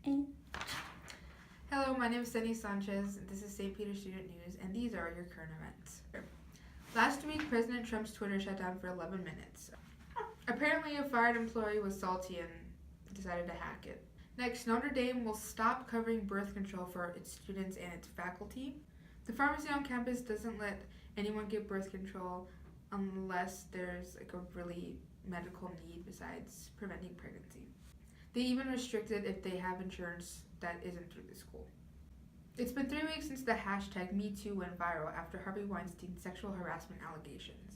Hello, my name is Sunny Sanchez. This is St. Peter Student News, and these are your current events. Last week, President Trump's Twitter shut down for 11 minutes. Apparently, a fired employee was salty and decided to hack it. Next, Notre Dame will stop covering birth control for its students and its faculty. The pharmacy on campus doesn't let anyone get birth control unless there's a really medical need besides preventing pregnancy. They even restrict it if they have insurance that isn't through the school. It's been 3 weeks since the hashtag #MeToo went viral after Harvey Weinstein's sexual harassment allegations.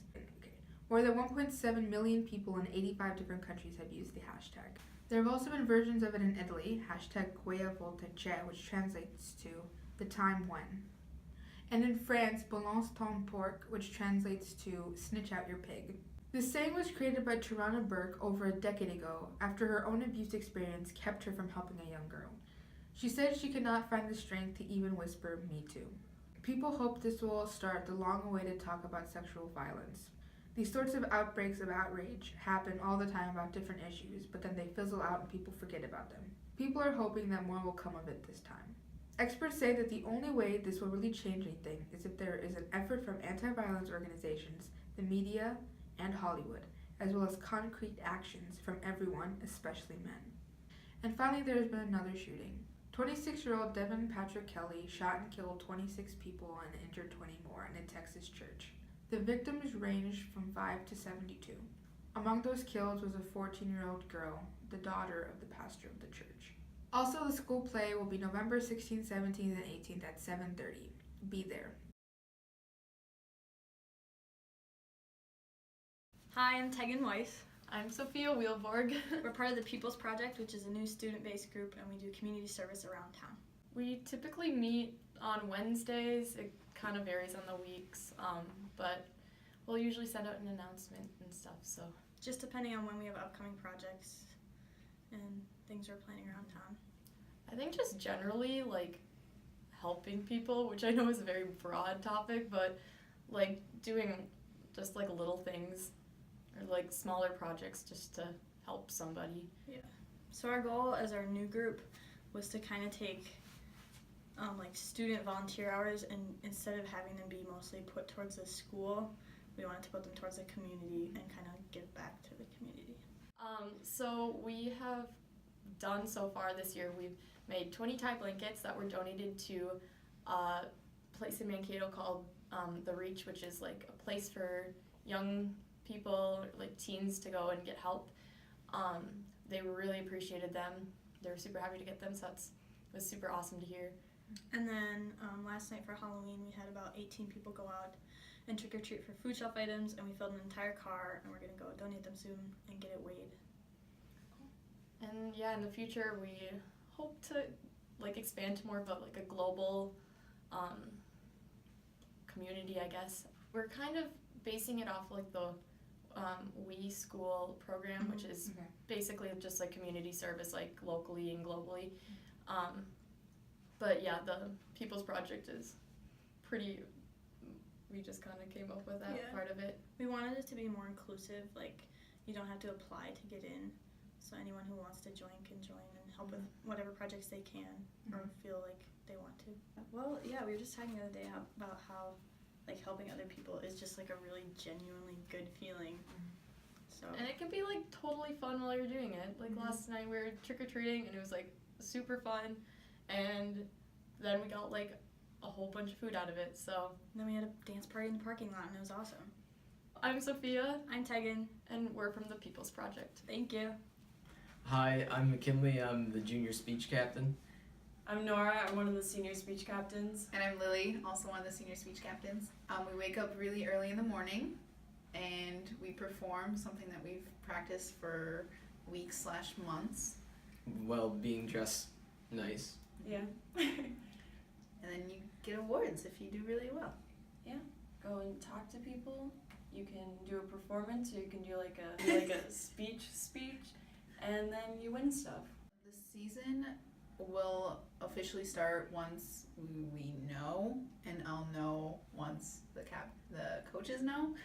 More than 1.7 million people in 85 different countries have used the hashtag. There have also been versions of it in Italy, hashtag Quella Volta C'è, which translates to the time when. And in France, Balance ton porc, which translates to snitch out your pig. This saying was created by Tarana Burke over a decade ago after her own abuse experience kept her from helping a young girl. She said she could not find the strength to even whisper, "Me too." People hope this will start the long-awaited talk about sexual violence. These sorts of outbreaks of outrage happen all the time about different issues, but then they fizzle out and people forget about them. People are hoping that more will come of it this time. Experts say that the only way this will really change anything is if there is an effort from anti-violence organizations, the media, and Hollywood, as well as concrete actions from everyone, especially men. And finally, there has been another shooting. 26-year-old Devin Patrick Kelly shot and killed 26 people and injured 20 more in a Texas church. The victims ranged from 5 to 72. Among those killed was a 14-year-old girl, the daughter of the pastor of the church. Also, the school play will be November 16th, 17th, and 18th at 7:30. Be there. Hi, I'm Tegan Weiss. I'm Sophia Wheelborg. We're part of the People's Project, which is a new student-based group, and we do community service around town. We typically meet on Wednesdays. It kind of varies on the weeks, but we'll usually send out an announcement and stuff. So just depending on when we have upcoming projects and things we're planning around town. I think just generally like helping people, which I know is a very broad topic, but like doing just like little things or like smaller projects just to help somebody. Yeah. So our goal as our new group was to kind of take like student volunteer hours, and instead of having them be mostly put towards the school, we wanted to put them towards the community and kind of give back to the community. So we have done so far this year, we've made 20 tie blankets that were donated to a place in Mankato called The Reach, which is like a place for young people, like teens, to go and get help. They really appreciated them. They were super happy to get them, so it was super awesome to hear. And then last night for Halloween, we had about 18 people go out and trick-or-treat for food shelf items, and we filled an entire car, and we're going to go donate them soon and get it weighed. And yeah, in the future, we hope to like expand to more of like a global community, I guess. We're kind of basing it off like the We School program, which is basically just like community service, like locally and globally. But yeah, the People's Project is pretty, we just kind of came up with that part of it. We wanted it to be more inclusive, like you don't have to apply to get in, so anyone who wants to join can join and help with whatever projects they can or feel like they want to. Well, yeah, we were just talking the other day about how like helping other people is just like a really genuinely good feeling. So. And it can be like totally fun while you're doing it. Like last night we were trick-or-treating and it was like super fun, and then we got like a whole bunch of food out of it. So and then we had a dance party in the parking lot and it was awesome. I'm Sophia. I'm Tegan. And we're from the People's Project. Thank you. Hi, I'm McKinley. I'm the junior speech captain. I'm Nora. I'm one of the senior speech captains. And I'm Lily, also one of the senior speech captains. We wake up really early in the morning and we perform something that we've practiced for weeks/months. Well, being dressed nice. Yeah. And then you get awards if you do really well. Yeah. Go and talk to people. You can do a performance, or you can do like a speech, and then you win stuff. The season will officially start once we know, and I'll know once the coaches know.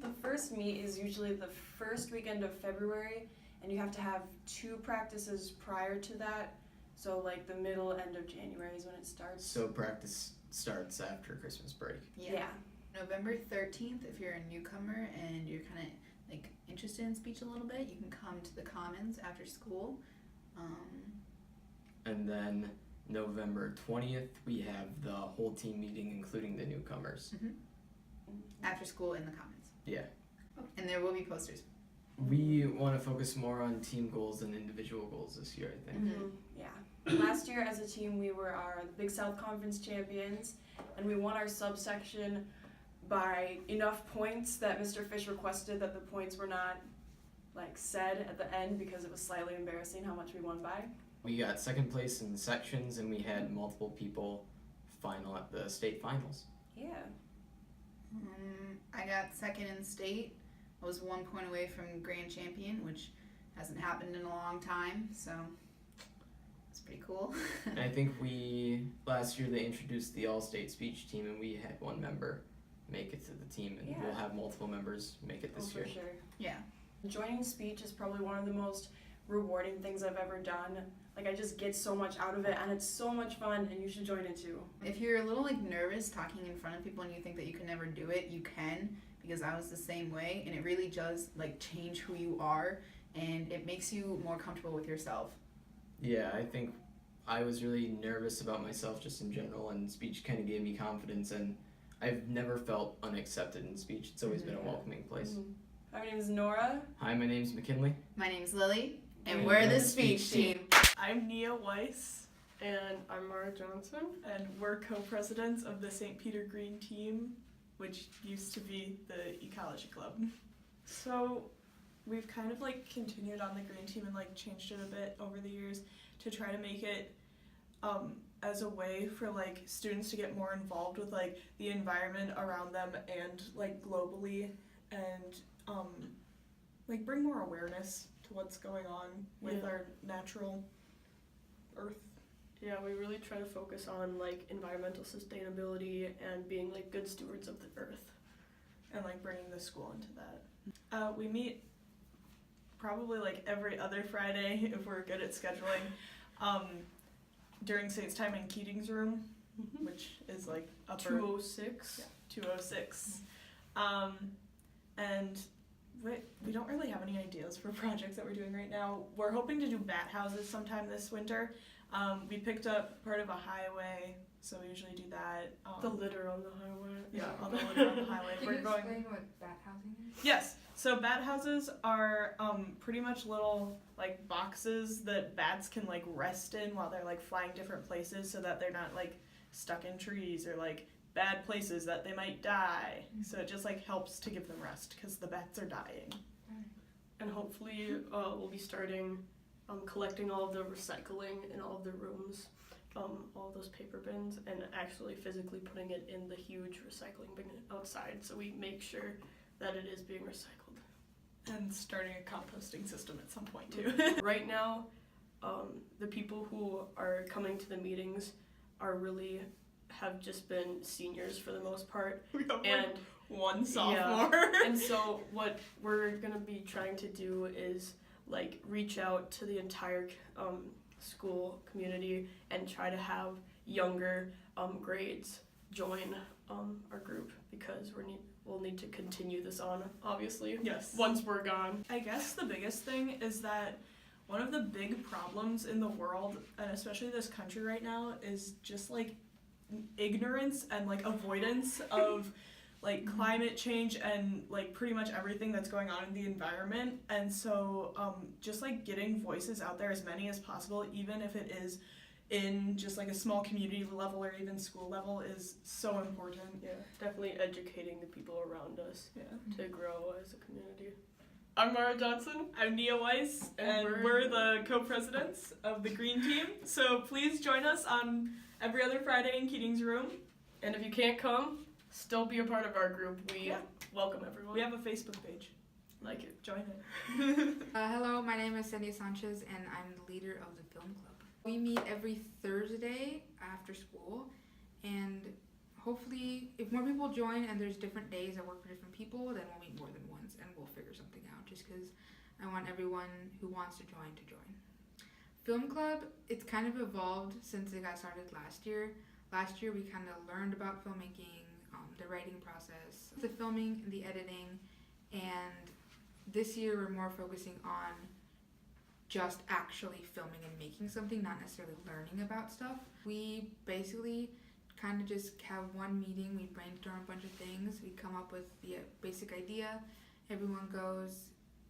The first meet is usually the first weekend of February, and you have to have 2 practices prior to that. So like the middle end of January is when it starts. So practice starts after Christmas break. Yeah. November 13th, if you're a newcomer and you're kind of like interested in speech a little bit, you can come to the Commons after school. And then November 20th, we have the whole team meeting, including the newcomers. After school in the Commons. Yeah. And there will be posters. We want to focus more on team goals than individual goals this year, I think. Yeah. Last year as a team we were the Big South Conference champions, and we won our subsection by enough points that Mr. Fish requested that the points were not like said at the end because it was slightly embarrassing how much we won by. We got second place in sections, and we had multiple people final at the state finals. Yeah. I got second in state. I was 1 point away from grand champion, which hasn't happened in a long time, so it's pretty cool. And I think last year they introduced the all-state speech team, and we had one member make it to the team, and we'll have multiple members make it this year. For sure. Yeah. Joining speech is probably one of the most rewarding things I've ever done. Like I just get so much out of it, and it's so much fun, and you should join it too. If you're a little like nervous talking in front of people and you think that you can never do it, you can, because I was the same way, and it really does like change who you are, and it makes you more comfortable with yourself. Yeah, I think I was really nervous about myself just in general, and speech kind of gave me confidence, and I've never felt unaccepted in speech. It's always been a welcoming place. My name is Nora. Hi, my name's McKinley. My name's Lily, and And we're the speech team. I'm Nia Weiss. And I'm Mara Johnson. And we're co-presidents of the St. Peter Green team, which used to be the Ecology Club. So we've kind of like continued on the green team and like changed it a bit over the years to try to make it as a way for like students to get more involved with like the environment around them and like globally, and like bring more awareness to what's going on with our natural earth. Yeah, we really try to focus on like environmental sustainability and being like good stewards of the earth. And like bringing the school into that. We meet probably like every other Friday if we're good at scheduling, during Saints time in Keating's room, which is like upper 206. Yeah, 206. And we don't really have any ideas for projects that we're doing right now. We're hoping to do bat houses sometime this winter. We picked up part of a highway, so we usually do that. The litter on the highway. Yeah, all the litter on the highway. Can you explain what bat housing is? Yes. So bat houses are pretty much little like boxes that bats can like rest in while they're like flying different places, so that they're not like stuck in trees or like bad places that they might die. So it just like helps to give them rest because the bats are dying. And hopefully we'll be starting collecting all of the recycling in all of the rooms, all of those paper bins, and actually physically putting it in the huge recycling bin outside, so we make sure that it is being recycled. And starting a composting system at some point too. Right now, the people who are coming to the meetings have just been seniors for the most part. We have And like one sophomore. and so what we're gonna be trying to do is like reach out to the entire school community and try to have younger grades join our group, because we'll need to continue this on, obviously. Yes. Once we're gone. I guess the biggest thing is that one of the big problems in the world, and especially this country right now, is just like ignorance and like avoidance of like climate change and like pretty much everything that's going on in the environment. And so just like getting voices out there, as many as possible, even if it is in just like a small community level or even school level, is so important. Yeah, definitely educating the people around us to grow as a community. I'm Mara Johnson. I'm Nia Weiss, and we're the co-presidents of the Green Team. So please join us on every other Friday in Keating's room. And if you can't come, still be a part of our group. We welcome everyone. We have a Facebook page. Like it. Join it. Hello, my name is Cindy Sanchez, and I'm the leader of the film club. We meet every Thursday after school, and hopefully, if more people join and there's different days that work for different people, then we'll meet more than once and we'll figure something out, just because I want everyone who wants to join to join. Film club, it's kind of evolved since it got started last year. Last year we kind of learned about filmmaking, the writing process, the filming, the editing, and this year we're more focusing on just actually filming and making something, not necessarily learning about stuff. We basically kind of just have one meeting, we brainstorm a bunch of things, we come up with the basic idea, everyone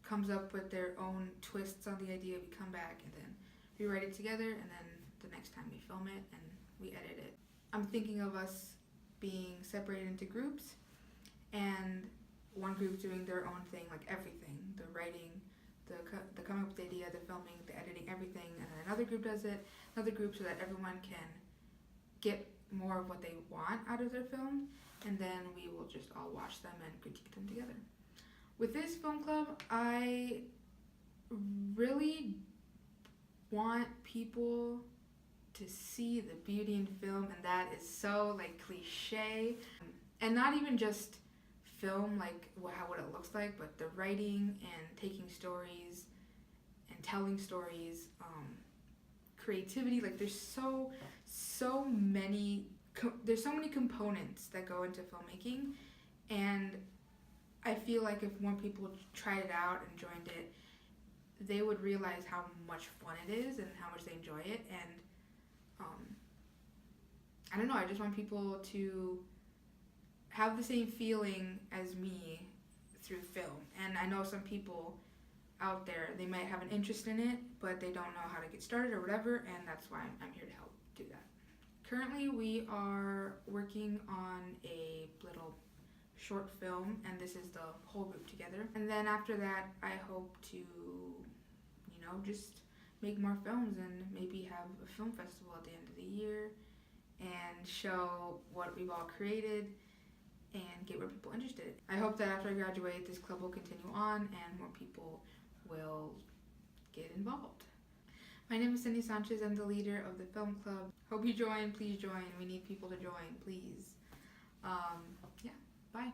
comes up with their own twists on the idea, we come back and then we write it together, and then the next time we film it and we edit it. I'm thinking of us being separated into groups, and one group doing their own thing, like everything, the writing, the coming up with the idea, the filming, the editing, everything, and then another group does it, another group, so that everyone can get more of what they want out of their film, and then we will just all watch them and critique them together. With this film club, I really want people to see the beauty in film, and that is so like cliche, and not even just film like what it looks like, but the writing and taking stories and telling stories, creativity. Like there's so many components that go into filmmaking, and I feel like if more people tried it out and joined it, they would realize how much fun it is and how much they enjoy it. And I don't know, I just want people to have the same feeling as me through film. And I know some people out there, they might have an interest in it, but they don't know how to get started or whatever, and that's why I'm here to help do that. Currently, we are working on a little short film, and this is the whole group together. And then after that, I hope to, just make more films and maybe have a film festival at the end of the year and show what we've all created and get more people interested. I hope that after I graduate, this club will continue on and more people will get involved. My name is Cindy Sanchez. I'm the leader of the film club. Hope you join. Please join. We need people to join, please. Bye.